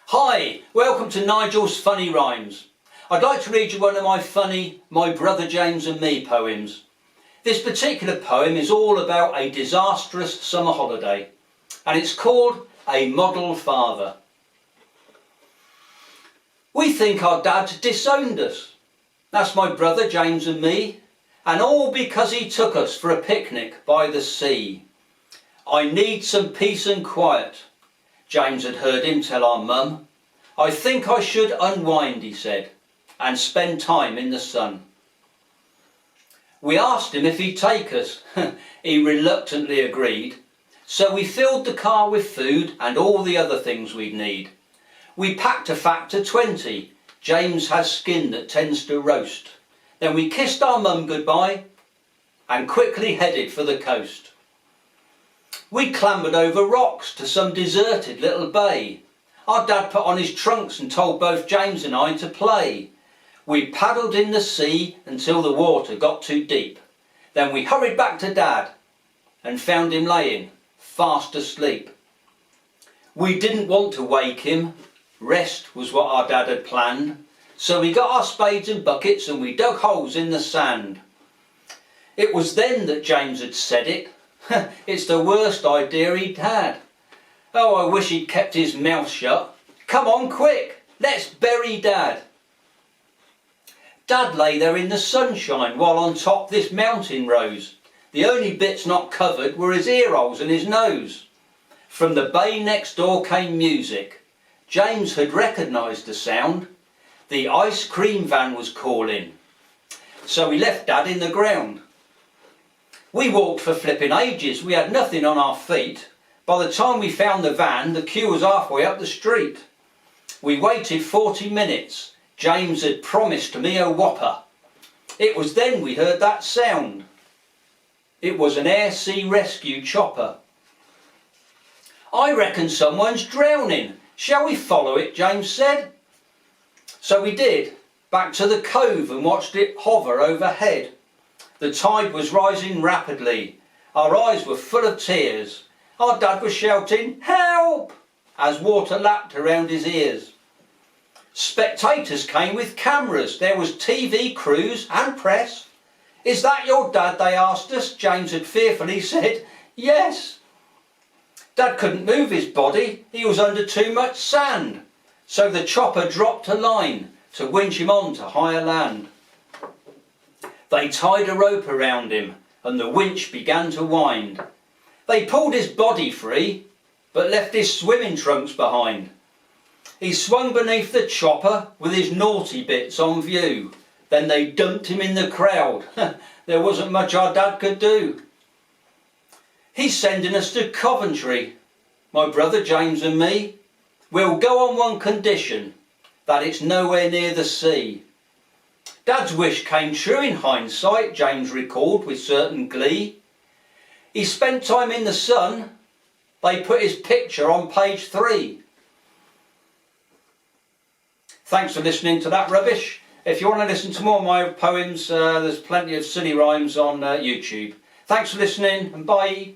Hi, welcome to Nigel's Funny Rhymes. I'd like to read you one of my funny My Brother James and Me poems. This particular poem is all about a disastrous summer holiday, and it's called A Model Father. We think our dad disowned us. That's my brother James and me, and all because he took us for a picnic by the sea. I need some peace and quiet, James had heard him tell our mum. I think I should unwind, he said, and spend time in the sun. We asked him if he'd take us. He reluctantly agreed. So we filled the car with food and all the other things we'd need. We packed a factor 20. James has skin that tends to roast. Then we kissed our mum goodbye and quickly headed for the coast. We clambered over rocks to some deserted little bay. Our dad put on his trunks and told both James and I to play. We paddled in the sea until the water got too deep. Then we hurried back to Dad and found him laying fast asleep. We didn't want to wake him. Rest was what our dad had planned. So we got our spades and buckets and we dug holes in the sand. It was then that James had said it. It's the worst idea he'd had. Oh, I wish he'd kept his mouth shut. Come on, quick, let's bury Dad. Dad lay there in the sunshine while on top this mountain rose. The only bits not covered were his ear holes and his nose. From the bay next door came music. James had recognised the sound. The ice cream van was calling. So we left Dad in the ground. We walked for flipping ages. We had nothing on our feet. By the time we found the van, the queue was halfway up the street. We waited 40 minutes. James had promised me a whopper. It was then we heard that sound. It was an air sea rescue chopper. I reckon someone's drowning. Shall we follow it? James said. So we did, back to the cove and watched it hover overhead. The tide was rising rapidly. Our eyes were full of tears. Our dad was shouting, "Help!" as water lapped around his ears. Spectators came with cameras. There was TV crews and press. "Is that your dad?" they asked us. James had fearfully said, "Yes." Dad couldn't move his body. He was under too much sand. So the chopper dropped a line to winch him on to higher land. They tied a rope around him and the winch began to wind. They pulled his body free but left his swimming trunks behind. He swung beneath the chopper with his naughty bits on view. Then they dumped him in the crowd. There wasn't much our dad could do. He's sending us to Coventry, my brother James and me. We'll go on one condition, that it's nowhere near the sea. Dad's wish came true in hindsight, James recalled with certain glee. He spent time in the sun. They put his picture on page 3. Thanks for listening to that rubbish. If you want to listen to more of my poems, there's plenty of silly rhymes on YouTube. Thanks for listening and bye.